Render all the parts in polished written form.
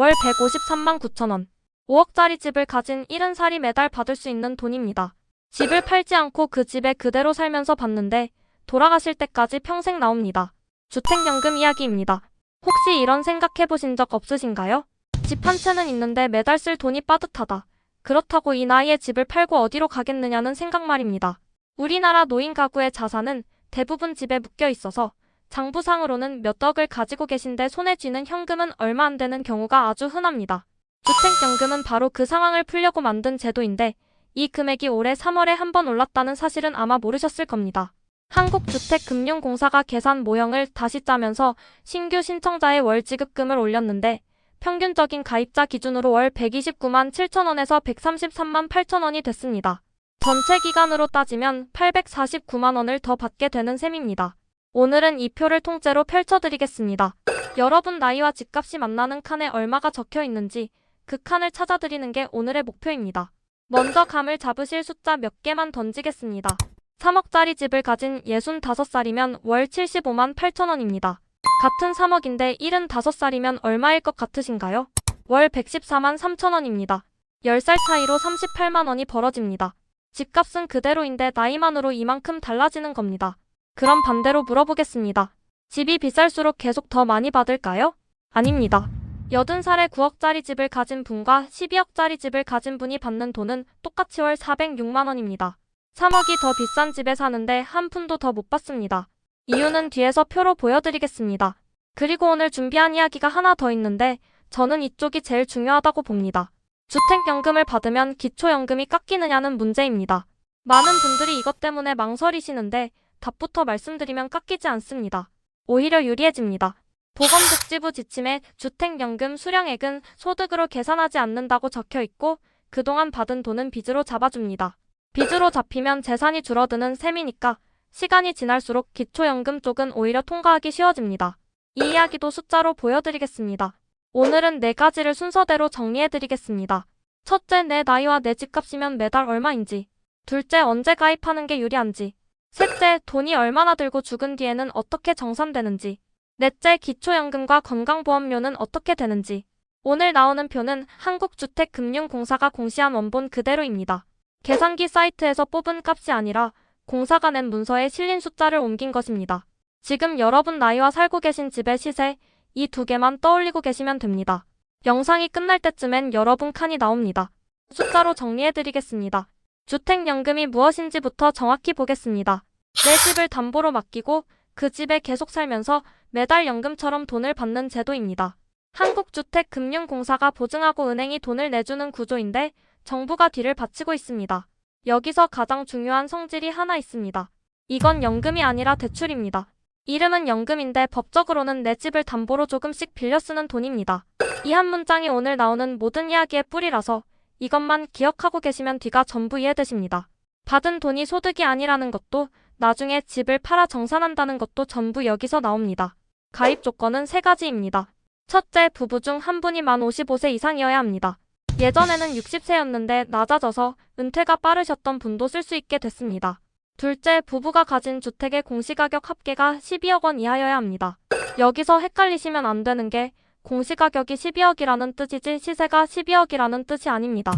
월 153만 9천 원. 5억짜리 집을 가진 70살이 매달 받을 수 있는 돈입니다. 집을 팔지 않고 그 집에 그대로 살면서 받는데 돌아가실 때까지 평생 나옵니다. 주택연금 이야기입니다. 혹시 이런 생각해보신 적 없으신가요? 집 한 채는 있는데 매달 쓸 돈이 빠듯하다. 그렇다고 이 나이에 집을 팔고 어디로 가겠느냐는 생각 말입니다. 우리나라 노인 가구의 자산은 대부분 집에 묶여 있어서 장부상으로는 몇 억을 가지고 계신데 손에 쥐는 현금은 얼마 안 되는 경우가 아주 흔합니다. 주택연금은 바로 그 상황을 풀려고 만든 제도인데 이 금액이 올해 3월에 한 번 올랐다는 사실은 아마 모르셨을 겁니다. 한국주택금융공사가 계산 모형을 다시 짜면서 신규 신청자의 월 지급금을 올렸는데 평균적인 가입자 기준으로 월 129만 7천 원에서 133만 8천 원이 됐습니다. 전체 기간으로 따지면 849만 원을 더 받게 되는 셈입니다. 오늘은 이 표를 통째로 펼쳐드리겠습니다. 여러분 나이와 집값이 만나는 칸에 얼마가 적혀 있는지 그 칸을 찾아드리는 게 오늘의 목표입니다. 먼저 감을 잡으실 숫자 몇 개만 던지겠습니다. 3억짜리 집을 가진 65살이면 월 75만 8천 원입니다. 같은 3억인데 75살이면 얼마일 것 같으신가요? 월 114만 3천 원입니다. 10살 차이로 38만 원이 벌어집니다. 집값은 그대로인데 나이만으로 이만큼 달라지는 겁니다. 그럼 반대로 물어보겠습니다. 집이 비쌀수록 계속 더 많이 받을까요? 아닙니다. 80살에 9억짜리 집을 가진 분과 12억짜리 집을 가진 분이 받는 돈은 똑같이 월 406만 원입니다. 3억이 더 비싼 집에 사는데 한 푼도 더 못 받습니다. 이유는 뒤에서 표로 보여드리겠습니다. 그리고 오늘 준비한 이야기가 하나 더 있는데 저는 이쪽이 제일 중요하다고 봅니다. 주택연금을 받으면 기초연금이 깎이느냐는 문제입니다. 많은 분들이 이것 때문에 망설이시는데 답부터 말씀드리면 깎이지 않습니다. 오히려 유리해집니다. 보건복지부 지침에 주택연금 수령액은 소득으로 계산하지 않는다고 적혀있고 그동안 받은 돈은 빚으로 잡아줍니다. 빚으로 잡히면 재산이 줄어드는 셈이니까 시간이 지날수록 기초연금 쪽은 오히려 통과하기 쉬워집니다. 이 이야기도 숫자로 보여드리겠습니다. 오늘은 4가지를 순서대로 정리해드리겠습니다. 첫째, 내 나이와 내 집값이면 매달 얼마인지. 둘째, 언제 가입하는 게 유리한지. 셋째, 돈이 얼마나 들고 죽은 뒤에는 어떻게 정산되는지. 넷째, 기초연금과 건강보험료는 어떻게 되는지. 오늘 나오는 표는 한국주택금융공사가 공시한 원본 그대로입니다. 계산기 사이트에서 뽑은 값이 아니라 공사가 낸 문서에 실린 숫자를 옮긴 것입니다. 지금 여러분 나이와 살고 계신 집의 시세, 이 2개만 떠올리고 계시면 됩니다. 영상이 끝날 때쯤엔 여러분 칸이 나옵니다. 숫자로 정리해드리겠습니다. 주택연금이 무엇인지부터 정확히 보겠습니다. 내 집을 담보로 맡기고 그 집에 계속 살면서 매달 연금처럼 돈을 받는 제도입니다. 한국주택금융공사가 보증하고 은행이 돈을 내주는 구조인데 정부가 뒤를 바치고 있습니다. 여기서 가장 중요한 성질이 하나 있습니다. 이건 연금이 아니라 대출입니다. 이름은 연금인데 법적으로는 내 집을 담보로 조금씩 빌려 쓰는 돈입니다. 이 한 문장이 오늘 나오는 모든 이야기의 뿌리라서 이것만 기억하고 계시면 뒤가 전부 이해되십니다. 받은 돈이 소득이 아니라는 것도 나중에 집을 팔아 정산한다는 것도 전부 여기서 나옵니다. 가입 조건은 3가지입니다. 첫째, 부부 중 한 분이 만 55세 이상이어야 합니다. 예전에는 60세였는데 낮아져서 은퇴가 빠르셨던 분도 쓸 수 있게 됐습니다. 둘째, 부부가 가진 주택의 공시가격 합계가 12억 원 이하여야 합니다. 여기서 헷갈리시면 안 되는 게 공시가격이 12억이라는 뜻이지 시세가 12억이라는 뜻이 아닙니다.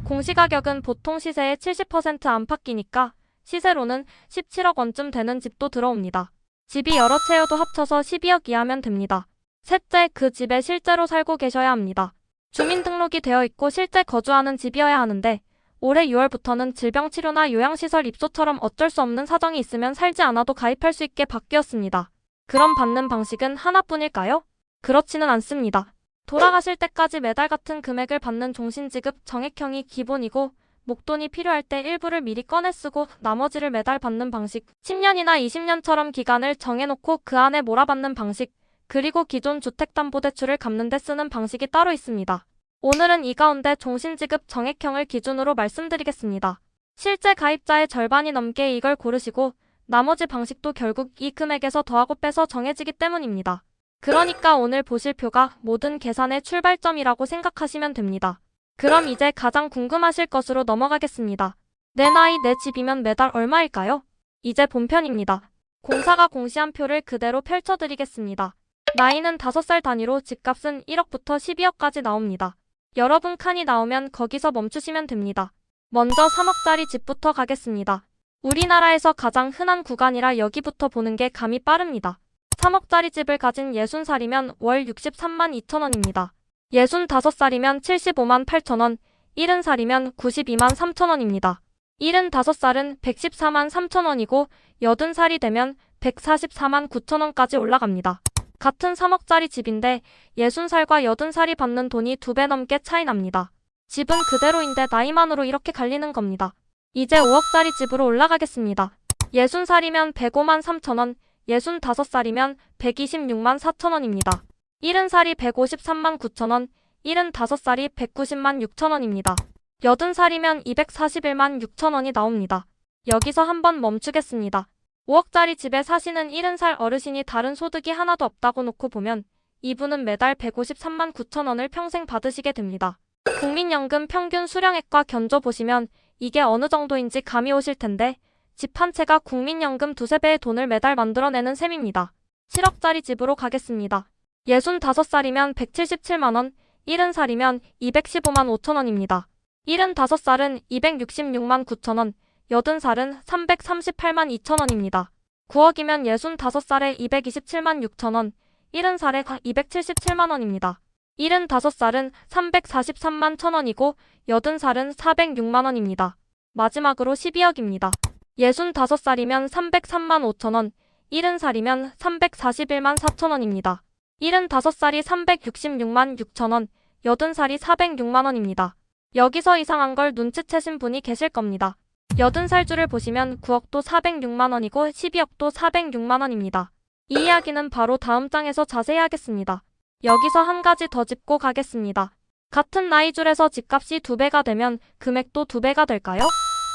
공시가격은 보통 시세의 70% 안팎이니까 시세로는 17억 원쯤 되는 집도 들어옵니다. 집이 여러 채여도 합쳐서 12억 이하면 됩니다. 셋째, 그 집에 실제로 살고 계셔야 합니다. 주민등록이 되어 있고 실제 거주하는 집이어야 하는데 올해 6월부터는 질병치료나 요양시설 입소처럼 어쩔 수 없는 사정이 있으면 살지 않아도 가입할 수 있게 바뀌었습니다. 그럼 받는 방식은 하나뿐일까요? 그렇지는 않습니다. 돌아가실 때까지 매달 같은 금액을 받는 종신지급 정액형이 기본이고 목돈이 필요할 때 일부를 미리 꺼내 쓰고 나머지를 매달 받는 방식, 10년이나 20년처럼 기간을 정해놓고 그 안에 몰아받는 방식, 그리고 기존 주택담보대출을 갚는 데 쓰는 방식이 따로 있습니다. 오늘은 이 가운데 종신지급 정액형을 기준으로 말씀드리겠습니다. 실제 가입자의 절반이 넘게 이걸 고르시고 나머지 방식도 결국 이 금액에서 더하고 빼서 정해지기 때문입니다. 그러니까 오늘 보실 표가 모든 계산의 출발점이라고 생각하시면 됩니다. 그럼 이제 가장 궁금하실 것으로 넘어가겠습니다. 내 나이 내 집이면 매달 얼마일까요? 이제 본편입니다. 공사가 공시한 표를 그대로 펼쳐드리겠습니다. 나이는 5살 단위로 집값은 1억부터 12억까지 나옵니다. 여러분 칸이 나오면 거기서 멈추시면 됩니다. 먼저 3억짜리 집부터 가겠습니다. 우리나라에서 가장 흔한 구간이라 여기부터 보는 게 감이 빠릅니다. 3억짜리 집을 가진 60살이면 월 63만 2천원입니다. 65살이면 75만 8천원, 70살이면 92만 3천원입니다. 75살은 114만 3천원이고 80살이 되면 144만 9천원까지 올라갑니다. 같은 3억짜리 집인데 60살과 80살이 받는 돈이 2배 넘게 차이 납니다. 집은 그대로인데 나이만으로 이렇게 갈리는 겁니다. 이제 5억짜리 집으로 올라가겠습니다. 60살이면 105만 3천원, 65살이면 126만 4천원입니다. 70살이 153만 9천원, 75살이 190만 6천원입니다. 80살이면 241만 6천원이 나옵니다. 여기서 한번 멈추겠습니다. 5억짜리 집에 사시는 70살 어르신이 다른 소득이 하나도 없다고 놓고 보면 이분은 매달 153만 9천원을 평생 받으시게 됩니다. 국민연금 평균 수령액과 견줘보시면 이게 어느 정도인지 감이 오실 텐데 집 한 채가 국민연금 2~3배의 돈을 매달 만들어내는 셈입니다. 7억짜리 집으로 가겠습니다. 65살이면 177만원, 70살이면 215만 5천원입니다. 75살은 266만 9천원, 80살은 338만 2천원입니다. 9억이면 65살에 227만 6천원, 70살에 277만원입니다. 75살은 343만 1천원이고 80살은 406만원입니다. 마지막으로 12억입니다. 65살이면 303만 5천원, 70살이면 341만 4천원입니다. 75살이 366만 6천원, 80살이 406만원입니다. 여기서 이상한 걸 눈치채신 분이 계실 겁니다. 80살주를 보시면 9억도 406만원이고 12억도 406만원입니다. 이 이야기는 바로 다음 장에서 자세히 하겠습니다. 여기서 한 가지 더 짚고 가겠습니다. 같은 나이줄에서 집값이 2배가 되면 금액도 2배가 될까요?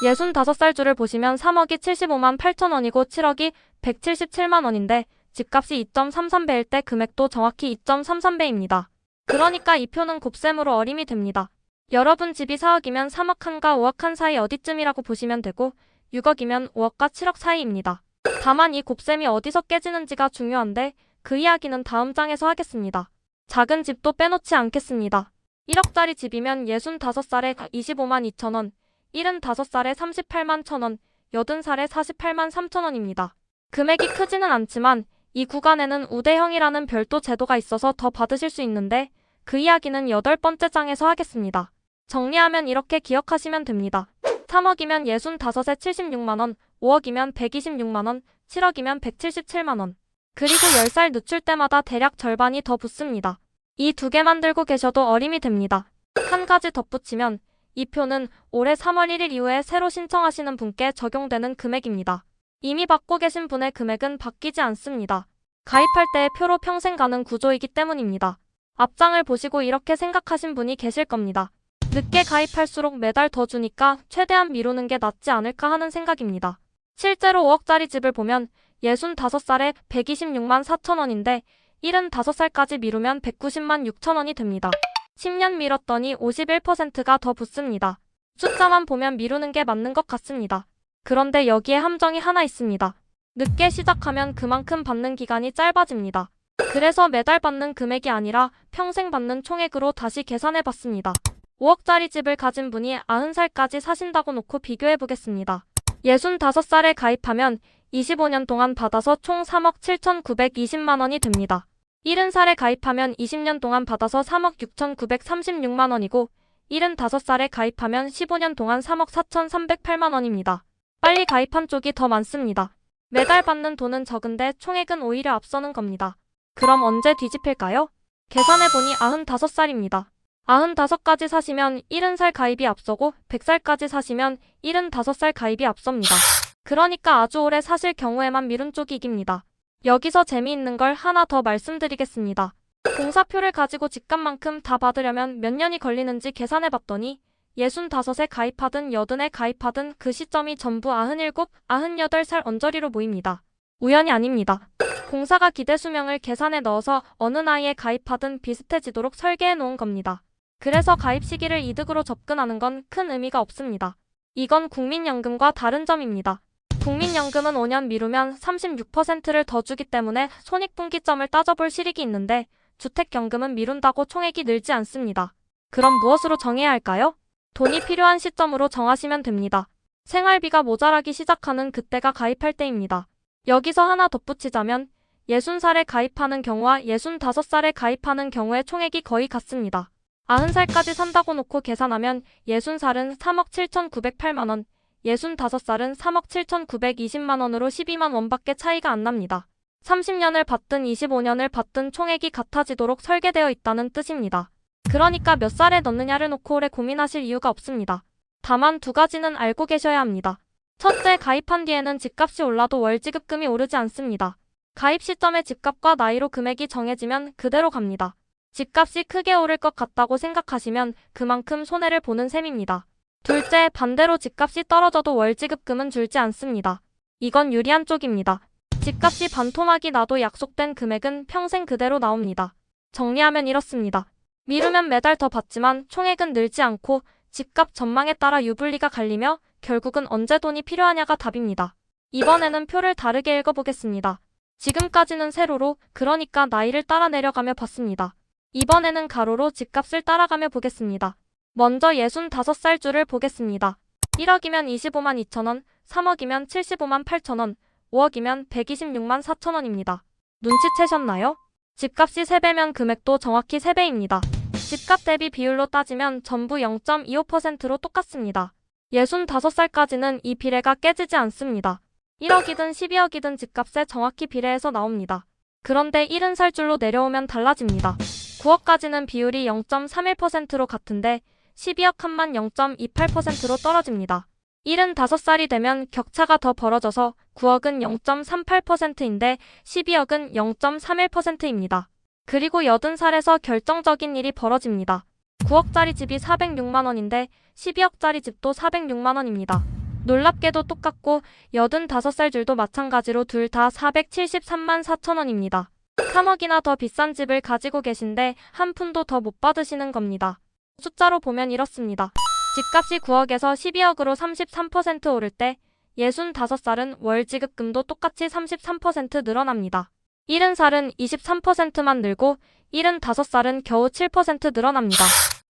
65살주를 보시면 3억이 75만 8천원이고 7억이 177만원인데 집값이 2.33배일 때 금액도 정확히 2.33배입니다. 그러니까 이 표는 곱셈으로 어림이 됩니다. 여러분 집이 4억이면 3억 한과 5억 한 사이 어디쯤이라고 보시면 되고 6억이면 5억과 7억 사이입니다. 다만 이 곱셈이 어디서 깨지는지가 중요한데 그 이야기는 다음 장에서 하겠습니다. 작은 집도 빼놓지 않겠습니다. 1억짜리 집이면 65살에 25만 2천원, 75살에 38만 1천원, 80살에 48만 3천원입니다. 금액이 크지는 않지만 이 구간에는 우대형이라는 별도 제도가 있어서 더 받으실 수 있는데 그 이야기는 8번째 장에서 하겠습니다. 정리하면 이렇게 기억하시면 됩니다. 3억이면 65에 76만원, 5억이면 126만원, 7억이면 177만원. 그리고 10살 늦출 때마다 대략 절반이 더 붙습니다. 이 2개만 들고 계셔도 어림이 됩니다. 한 가지 덧붙이면 이 표는 올해 3월 1일 이후에 새로 신청하시는 분께 적용되는 금액입니다. 이미 받고 계신 분의 금액은 바뀌지 않습니다. 가입할 때의 표로 평생 가는 구조이기 때문입니다. 앞장을 보시고 이렇게 생각하신 분이 계실 겁니다. 늦게 가입할수록 매달 더 주니까 최대한 미루는 게 낫지 않을까 하는 생각입니다. 실제로 5억짜리 집을 보면 65살에 126만 4천원인데 75살까지 미루면 190만 6천원이 됩니다. 10년 미뤘더니 51%가 더 붙습니다. 숫자만 보면 미루는 게 맞는 것 같습니다. 그런데 여기에 함정이 하나 있습니다. 늦게 시작하면 그만큼 받는 기간이 짧아집니다. 그래서 매달 받는 금액이 아니라 평생 받는 총액으로 다시 계산해봤습니다. 5억짜리 집을 가진 분이 90살까지 사신다고 놓고 비교해보겠습니다. 65살에 가입하면 25년 동안 받아서 총 3억 7,920만원이 됩니다. 70살에 가입하면 20년 동안 받아서 3억 6,936만원이고 75살에 가입하면 15년 동안 3억 4,308만원입니다. 빨리 가입한 쪽이 더 많습니다. 매달 받는 돈은 적은데 총액은 오히려 앞서는 겁니다. 그럼 언제 뒤집힐까요? 계산해보니 95살입니다. 95까지 사시면 70살 가입이 앞서고 100살까지 사시면 75살 가입이 앞섭니다. 그러니까 아주 오래 사실 경우에만 미룬 쪽이 이깁니다. 여기서 재미있는 걸 하나 더 말씀드리겠습니다. 공사표를 가지고 집값만큼 다 받으려면 몇 년이 걸리는지 계산해봤더니 65에 가입하든 80에 가입하든 그 시점이 전부 97, 98살 언저리로 보입니다. 우연이 아닙니다. 공사가 기대 수명을 계산에 넣어서 어느 나이에 가입하든 비슷해지도록 설계해 놓은 겁니다. 그래서 가입 시기를 이득으로 접근하는 건 큰 의미가 없습니다. 이건 국민연금과 다른 점입니다. 국민연금은 5년 미루면 36%를 더 주기 때문에 손익분기점을 따져볼 실익이 있는데 주택연금은 미룬다고 총액이 늘지 않습니다. 그럼 무엇으로 정해야 할까요? 돈이 필요한 시점으로 정하시면 됩니다. 생활비가 모자라기 시작하는 그때가 가입할 때입니다. 여기서 하나 덧붙이자면 60살에 가입하는 경우와 65살에 가입하는 경우의 총액이 거의 같습니다. 90살까지 산다고 놓고 계산하면 60살은 3억 7,908만원, 65살은 3억 7,920만원으로 12만 원밖에 차이가 안 납니다. 30년을 받든 25년을 받든 총액이 같아지도록 설계되어 있다는 뜻입니다. 그러니까 몇 살에 넣느냐를 놓고 오래 고민하실 이유가 없습니다. 다만 두 가지는 알고 계셔야 합니다. 첫째, 가입한 뒤에는 집값이 올라도 월지급금이 오르지 않습니다. 가입 시점의 집값과 나이로 금액이 정해지면 그대로 갑니다. 집값이 크게 오를 것 같다고 생각하시면 그만큼 손해를 보는 셈입니다. 둘째, 반대로 집값이 떨어져도 월지급금은 줄지 않습니다. 이건 유리한 쪽입니다. 집값이 반토막이 나도 약속된 금액은 평생 그대로 나옵니다. 정리하면 이렇습니다. 미루면 매달 더 받지만 총액은 늘지 않고 집값 전망에 따라 유불리가 갈리며 결국은 언제 돈이 필요하냐가 답입니다. 이번에는 표를 다르게 읽어보겠습니다. 지금까지는 세로로, 그러니까 나이를 따라 내려가며 봤습니다. 이번에는 가로로 집값을 따라가며 보겠습니다. 먼저 65살 줄을 보겠습니다. 1억이면 25만 2천원, 3억이면 75만 8천원, 5억이면 126만 4천원입니다. 눈치채셨나요? 집값이 3배면 금액도 정확히 3배입니다. 집값 대비 비율로 따지면 전부 0.25%로 똑같습니다. 65살까지는 이 비례가 깨지지 않습니다. 1억이든 12억이든 집값에 정확히 비례해서 나옵니다. 그런데 70살 줄로 내려오면 달라집니다. 9억까지는 비율이 0.31%로 같은데 12억 한만 0.28%로 떨어집니다. 75살이 되면 격차가 더 벌어져서 9억은 0.38%인데 12억은 0.31%입니다. 그리고 80살에서 결정적인 일이 벌어집니다. 9억짜리 집이 406만원인데 12억짜리 집도 406만원입니다. 놀랍게도 똑같고 85살 줄도 마찬가지로 둘 다 473만 4천원입니다. 3억이나 더 비싼 집을 가지고 계신데 한 푼도 더 못 받으시는 겁니다. 숫자로 보면 이렇습니다. 집값이 9억에서 12억으로 33% 오를 때 65살은 월 지급금도 똑같이 33% 늘어납니다. 70살은 23%만 늘고 75살은 겨우 7% 늘어납니다.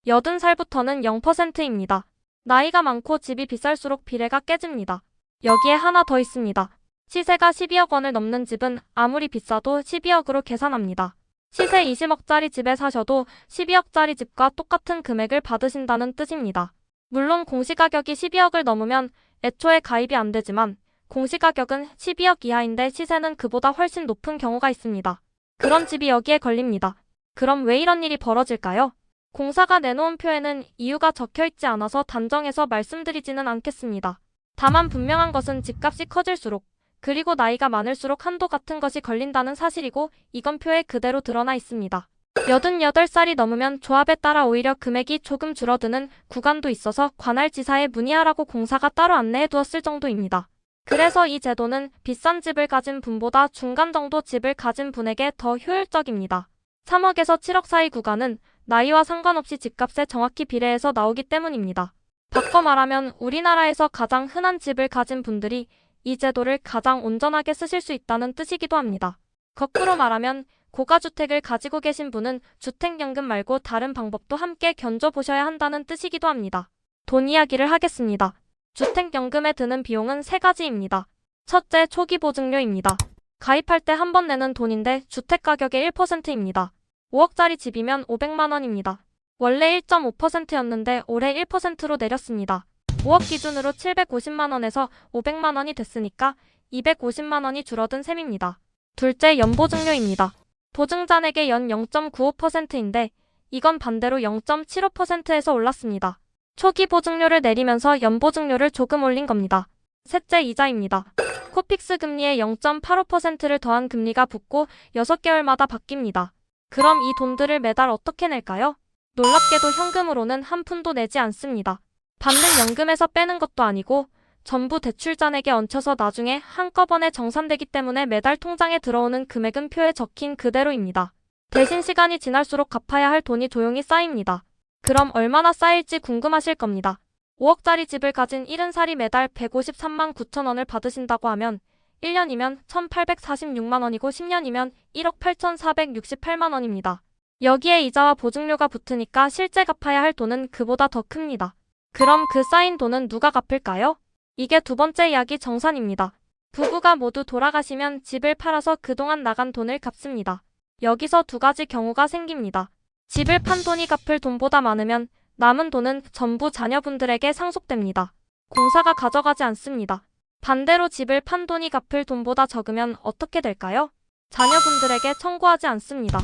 80살부터는 0%입니다. 나이가 많고 집이 비쌀수록 비례가 깨집니다. 여기에 하나 더 있습니다. 시세가 12억 원을 넘는 집은 아무리 비싸도 12억으로 계산합니다. 시세 20억짜리 집에 사셔도 12억짜리 집과 똑같은 금액을 받으신다는 뜻입니다. 물론 공시가격이 12억을 넘으면 애초에 가입이 안 되지만 공시가격은 12억 이하인데 시세는 그보다 훨씬 높은 경우가 있습니다. 그런 집이 여기에 걸립니다. 그럼 왜 이런 일이 벌어질까요? 공사가 내놓은 표에는 이유가 적혀있지 않아서 단정해서 말씀드리지는 않겠습니다. 다만 분명한 것은 집값이 커질수록 그리고 나이가 많을수록 한도 같은 것이 걸린다는 사실이고 이건 표에 그대로 드러나 있습니다. 88살이 넘으면 조합에 따라 오히려 금액이 조금 줄어드는 구간도 있어서 관할지사에 문의하라고 공사가 따로 안내해 두었을 정도입니다. 그래서 이 제도는 비싼 집을 가진 분보다 중간 정도 집을 가진 분에게 더 효율적입니다. 3억에서 7억 사이 구간은 나이와 상관없이 집값에 정확히 비례해서 나오기 때문입니다. 바꿔 말하면 우리나라에서 가장 흔한 집을 가진 분들이 이 제도를 가장 온전하게 쓰실 수 있다는 뜻이기도 합니다. 거꾸로 말하면 고가주택을 가지고 계신 분은 주택연금 말고 다른 방법도 함께 견줘보셔야 한다는 뜻이기도 합니다. 돈 이야기를 하겠습니다. 주택연금에 드는 비용은 3가지입니다. 첫째, 초기보증료입니다. 가입할 때 한 번 내는 돈인데 주택가격의 1%입니다. 5억짜리 집이면 500만원입니다. 원래 1.5%였는데 올해 1%로 내렸습니다. 5억 기준으로 750만원에서 500만원이 됐으니까 250만원이 줄어든 셈입니다. 둘째, 연보증료입니다. 보증자에게 연 0.95%인데 이건 반대로 0.75%에서 올랐습니다. 초기 보증료를 내리면서 연보증료를 조금 올린 겁니다. 셋째, 이자입니다. 코픽스 금리에 0.85%를 더한 금리가 붙고 6개월마다 바뀝니다. 그럼 이 돈들을 매달 어떻게 낼까요? 놀랍게도 현금으로는 한 푼도 내지 않습니다. 받는 연금에서 빼는 것도 아니고 전부 대출잔액에 얹혀서 나중에 한꺼번에 정산되기 때문에 매달 통장에 들어오는 금액은 표에 적힌 그대로입니다. 대신 시간이 지날수록 갚아야 할 돈이 조용히 쌓입니다. 그럼 얼마나 쌓일지 궁금하실 겁니다. 5억짜리 집을 가진 70살이 매달 153만 9천 원을 받으신다고 하면 1년이면 1,846만 원이고 10년이면 1억 8,468만 원입니다. 여기에 이자와 보증료가 붙으니까 실제 갚아야 할 돈은 그보다 더 큽니다. 그럼 그 쌓인 돈은 누가 갚을까요? 이게 두 번째 이야기 정산입니다. 부부가 모두 돌아가시면 집을 팔아서 그동안 나간 돈을 갚습니다. 여기서 두 가지 경우가 생깁니다. 집을 판 돈이 갚을 돈보다 많으면 남은 돈은 전부 자녀분들에게 상속됩니다. 공사가 가져가지 않습니다. 반대로 집을 판 돈이 갚을 돈보다 적으면 어떻게 될까요? 자녀분들에게 청구하지 않습니다.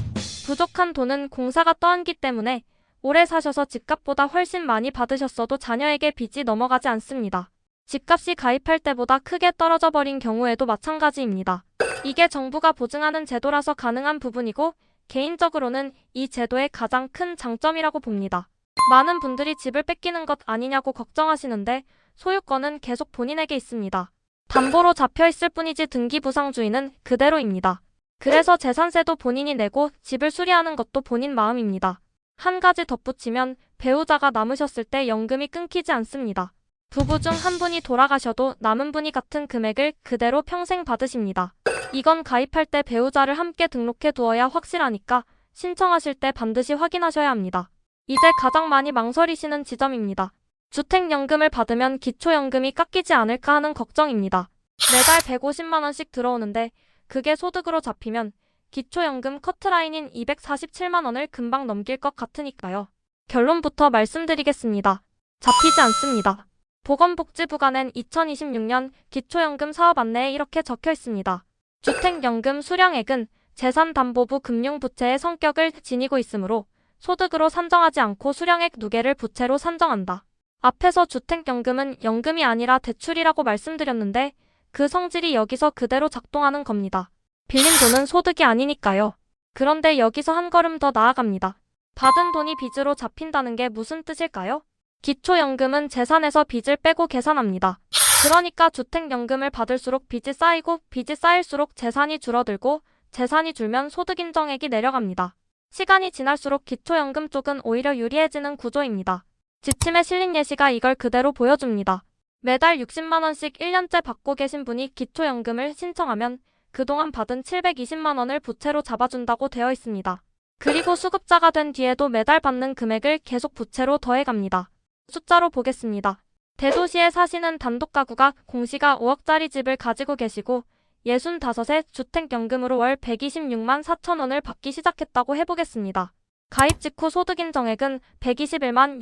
부족한 돈은 공사가 떠안기 때문에 오래 사셔서 집값보다 훨씬 많이 받으셨어도 자녀에게 빚이 넘어가지 않습니다. 집값이 가입할 때보다 크게 떨어져 버린 경우에도 마찬가지입니다. 이게 정부가 보증하는 제도라서 가능한 부분이고 개인적으로는 이 제도의 가장 큰 장점이라고 봅니다. 많은 분들이 집을 뺏기는 것 아니냐고 걱정하시는데 소유권은 계속 본인에게 있습니다. 담보로 잡혀있을 뿐이지 등기부상주의는 그대로입니다. 그래서 재산세도 본인이 내고 집을 수리하는 것도 본인 마음입니다. 한 가지 덧붙이면 배우자가 남으셨을 때 연금이 끊기지 않습니다. 부부 중 한 분이 돌아가셔도 남은 분이 같은 금액을 그대로 평생 받으십니다. 이건 가입할 때 배우자를 함께 등록해 두어야 확실하니까 신청하실 때 반드시 확인하셔야 합니다. 이제 가장 많이 망설이시는 지점입니다. 주택연금을 받으면 기초연금이 깎이지 않을까 하는 걱정입니다. 매달 150만 원씩 들어오는데 그게 소득으로 잡히면 기초연금 커트라인인 247만 원을 금방 넘길 것 같으니까요. 결론부터 말씀드리겠습니다. 잡히지 않습니다. 보건복지부가 낸 2026년 기초연금 사업 안내에 이렇게 적혀 있습니다. 주택연금 수령액은 재산담보부 금융부채의 성격을 지니고 있으므로 소득으로 산정하지 않고 수령액 누계를 부채로 산정한다. 앞에서 주택연금은 연금이 아니라 대출이라고 말씀드렸는데 그 성질이 여기서 그대로 작동하는 겁니다. 빌린 돈은 소득이 아니니까요. 그런데 여기서 한 걸음 더 나아갑니다. 받은 돈이 빚으로 잡힌다는 게 무슨 뜻일까요? 기초연금은 재산에서 빚을 빼고 계산합니다. 그러니까 주택연금을 받을수록 빚이 쌓이고 빚이 쌓일수록 재산이 줄어들고 재산이 줄면 소득인정액이 내려갑니다. 시간이 지날수록 기초연금 쪽은 오히려 유리해지는 구조입니다. 지침에 실린 예시가 이걸 그대로 보여줍니다. 매달 60만 원씩 1년째 받고 계신 분이 기초연금을 신청하면 그동안 받은 720만 원을 부채로 잡아준다고 되어 있습니다. 그리고 수급자가 된 뒤에도 매달 받는 금액을 계속 부채로 더해갑니다. 숫자로 보겠습니다. 대도시에 사시는 단독가구가 공시가 5억짜리 집을 가지고 계시고 65세 주택연금으로 월 126만 4천 원을 받기 시작했다고 해보겠습니다. 가입 직후 소득인정액은 121만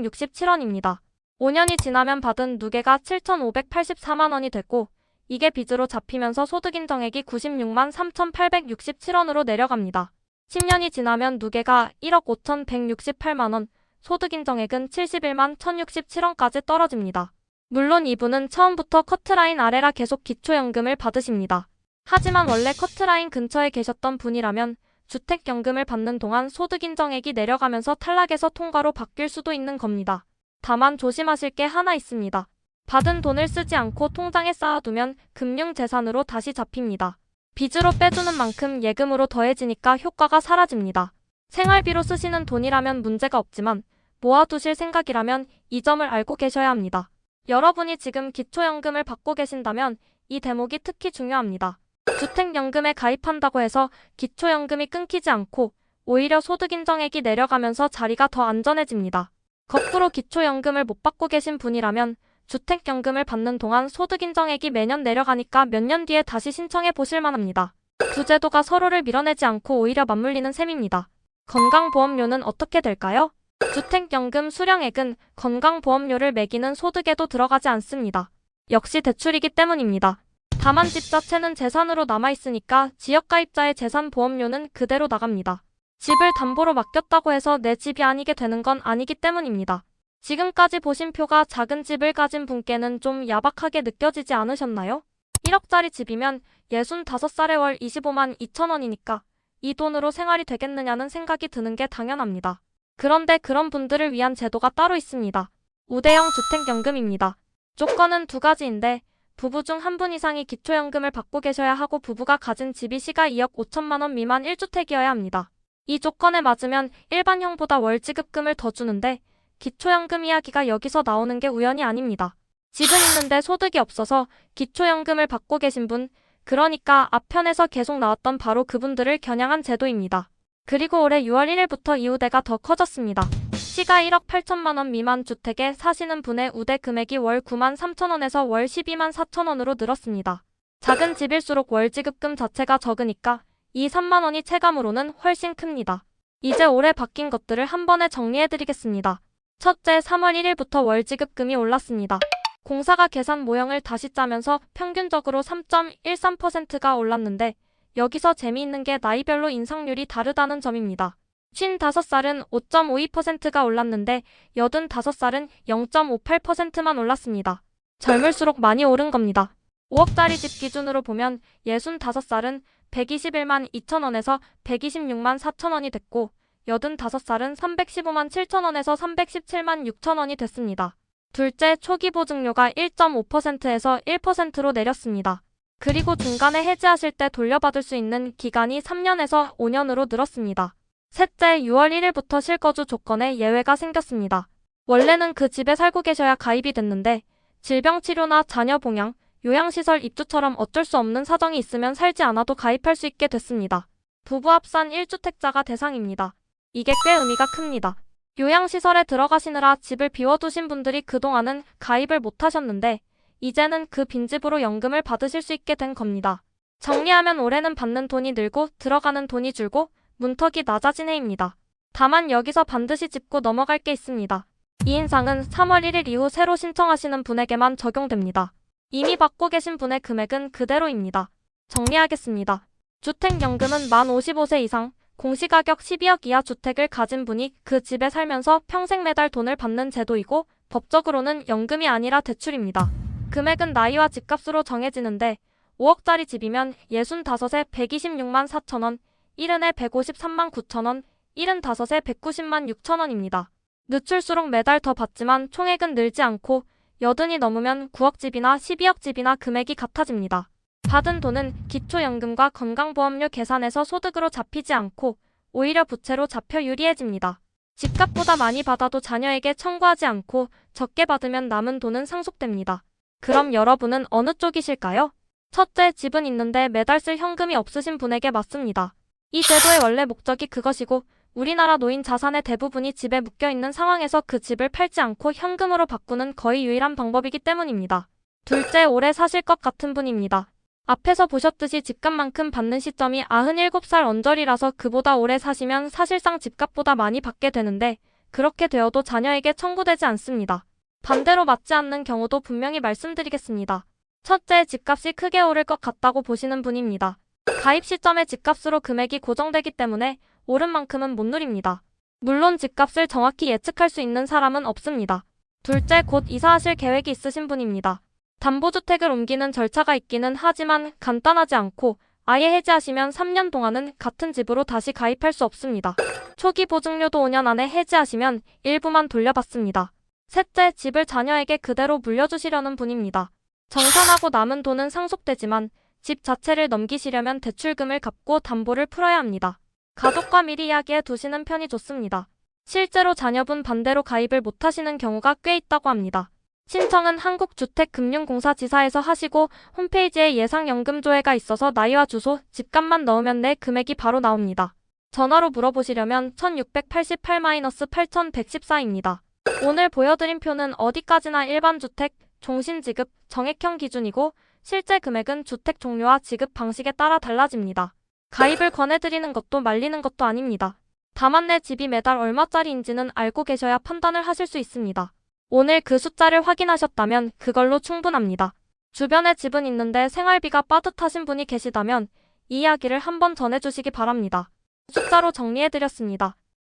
6,667원입니다. 5년이 지나면 받은 누계가 7,584만 원이 됐고 이게 빚으로 잡히면서 소득인정액이 96만 3,867원으로 내려갑니다. 10년이 지나면 누계가 1억 5,168만 원, 소득인정액은 71만 1,067원까지 떨어집니다. 물론 이분은 처음부터 커트라인 아래라 계속 기초연금을 받으십니다. 하지만 원래 커트라인 근처에 계셨던 분이라면 주택연금을 받는 동안 소득인정액이 내려가면서 탈락해서 통과로 바뀔 수도 있는 겁니다. 다만 조심하실 게 하나 있습니다. 받은 돈을 쓰지 않고 통장에 쌓아두면 금융재산으로 다시 잡힙니다. 빚으로 빼주는 만큼 예금으로 더해지니까 효과가 사라집니다. 생활비로 쓰시는 돈이라면 문제가 없지만 모아두실 생각이라면 이 점을 알고 계셔야 합니다. 여러분이 지금 기초연금을 받고 계신다면 이 대목이 특히 중요합니다. 주택연금에 가입한다고 해서 기초연금이 끊기지 않고 오히려 소득인정액이 내려가면서 자리가 더 안전해집니다. 거꾸로 기초연금을 못 받고 계신 분이라면 주택연금을 받는 동안 소득인정액이 매년 내려가니까 몇 년 뒤에 다시 신청해 보실 만합니다. 두 제도가 서로를 밀어내지 않고 오히려 맞물리는 셈입니다. 건강보험료는 어떻게 될까요? 주택연금 수령액은 건강보험료를 매기는 소득에도 들어가지 않습니다. 역시 대출이기 때문입니다. 다만 집 자체는 재산으로 남아있으니까 지역가입자의 재산보험료는 그대로 나갑니다. 집을 담보로 맡겼다고 해서 내 집이 아니게 되는 건 아니기 때문입니다. 지금까지 보신 표가 작은 집을 가진 분께는 좀 야박하게 느껴지지 않으셨나요? 1억짜리 집이면 65살에 월 25만 2천 원이니까 이 돈으로 생활이 되겠느냐는 생각이 드는 게 당연합니다. 그런데 그런 분들을 위한 제도가 따로 있습니다. 우대형 주택연금입니다. 조건은 두 가지인데 부부 중 한 분 이상이 기초연금을 받고 계셔야 하고 부부가 가진 집이 시가 2억 5천만 원 미만 1주택이어야 합니다. 이 조건에 맞으면 일반형보다 월 지급금을 더 주는데 기초연금 이야기가 여기서 나오는 게 우연이 아닙니다. 집은 있는데 소득이 없어서 기초연금을 받고 계신 분, 그러니까 앞편에서 계속 나왔던 바로 그분들을 겨냥한 제도입니다. 그리고 올해 6월 1일부터 이 우대가 더 커졌습니다. 시가 1억 8천만 원 미만 주택에 사시는 분의 우대 금액이 월 9만 3천 원에서 월 12만 4천 원으로 늘었습니다. 작은 집일수록 월 지급금 자체가 적으니까 이 3만 원이 체감으로는 훨씬 큽니다. 이제 올해 바뀐 것들을 한 번에 정리해드리겠습니다. 첫째, 3월 1일부터 월 지급금이 올랐습니다. 공사가 계산 모형을 다시 짜면서 평균적으로 3.13%가 올랐는데 여기서 재미있는 게 나이별로 인상률이 다르다는 점입니다. 55살은 5.52%가 올랐는데 85살은 0.58%만 올랐습니다. 젊을수록 많이 오른 겁니다. 5억짜리 집 기준으로 보면 65살은 121만 2천 원에서 126만 4천 원이 됐고 85살은 315만 7천 원에서 317만 6천 원이 됐습니다. 둘째, 초기 보증료가 1.5%에서 1%로 내렸습니다. 그리고 중간에 해지하실 때 돌려받을 수 있는 기간이 3년에서 5년으로 늘었습니다. 셋째, 6월 1일부터 실거주 조건에 예외가 생겼습니다. 원래는 그 집에 살고 계셔야 가입이 됐는데 질병치료나 자녀 봉양, 요양시설 입주처럼 어쩔 수 없는 사정이 있으면 살지 않아도 가입할 수 있게 됐습니다. 부부 합산 1주택자가 대상입니다. 이게 꽤 의미가 큽니다. 요양시설에 들어가시느라 집을 비워두신 분들이 그동안은 가입을 못하셨는데 이제는 그 빈집으로 연금을 받으실 수 있게 된 겁니다. 정리하면 올해는 받는 돈이 늘고 들어가는 돈이 줄고 문턱이 낮아진 해입니다. 다만 여기서 반드시 짚고 넘어갈 게 있습니다. 이 인상은 3월 1일 이후 새로 신청하시는 분에게만 적용됩니다. 이미 받고 계신 분의 금액은 그대로입니다. 정리하겠습니다. 주택연금은 만 55세 이상, 공시가격 12억 이하 주택을 가진 분이 그 집에 살면서 평생 매달 돈을 받는 제도이고 법적으로는 연금이 아니라 대출입니다. 금액은 나이와 집값으로 정해지는데 5억짜리 집이면 65에 126만 4천 원, 70에 153만 9천 원, 75에 190만 6천 원입니다. 늦출수록 매달 더 받지만 총액은 늘지 않고 80이 넘으면 9억 집이나 12억 집이나 금액이 같아집니다. 받은 돈은 기초연금과 건강보험료 계산해서 소득으로 잡히지 않고 오히려 부채로 잡혀 유리해집니다. 집값보다 많이 받아도 자녀에게 청구하지 않고 적게 받으면 남은 돈은 상속됩니다. 그럼 여러분은 어느 쪽이실까요? 첫째, 집은 있는데 매달 쓸 현금이 없으신 분에게 맞습니다. 이 제도의 원래 목적이 그것이고 우리나라 노인 자산의 대부분이 집에 묶여있는 상황에서 그 집을 팔지 않고 현금으로 바꾸는 거의 유일한 방법이기 때문입니다. 둘째, 오래 사실 것 같은 분입니다. 앞에서 보셨듯이 집값만큼 받는 시점이 97살 언저리라서 그보다 오래 사시면 사실상 집값보다 많이 받게 되는데 그렇게 되어도 자녀에게 청구되지 않습니다. 반대로 맞지 않는 경우도 분명히 말씀드리겠습니다. 첫째, 집값이 크게 오를 것 같다고 보시는 분입니다. 가입 시점의 집값으로 금액이 고정되기 때문에 오른 만큼은 못 누립니다. 물론 집값을 정확히 예측할 수 있는 사람은 없습니다. 둘째, 곧 이사하실 계획이 있으신 분입니다. 담보주택을 옮기는 절차가 있기는 하지만 간단하지 않고 아예 해지하시면 3년 동안은 같은 집으로 다시 가입할 수 없습니다. 초기 보증료도 5년 안에 해지하시면 일부만 돌려받습니다. 셋째, 집을 자녀에게 그대로 물려주시려는 분입니다. 정산하고 남은 돈은 상속되지만 집 자체를 넘기시려면 대출금을 갚고 담보를 풀어야 합니다. 가족과 미리 이야기해 두시는 편이 좋습니다. 실제로 자녀분 반대로 가입을 못하시는 경우가 꽤 있다고 합니다. 신청은 한국주택금융공사 지사에서 하시고 홈페이지에 예상연금조회가 있어서 나이와 주소, 집값만 넣으면 내 금액이 바로 나옵니다. 전화로 물어보시려면 1688-8114입니다. 오늘 보여드린 표는 어디까지나 일반주택, 종신지급, 정액형 기준이고 실제 금액은 주택 종류와 지급 방식에 따라 달라집니다. 가입을 권해드리는 것도 말리는 것도 아닙니다. 다만 내 집이 매달 얼마짜리인지는 알고 계셔야 판단을 하실 수 있습니다. 오늘 그 숫자를 확인하셨다면 그걸로 충분합니다. 주변에 집은 있는데 생활비가 빠듯하신 분이 계시다면 이 이야기를 한번 전해주시기 바랍니다. 숫자로 정리해드렸습니다.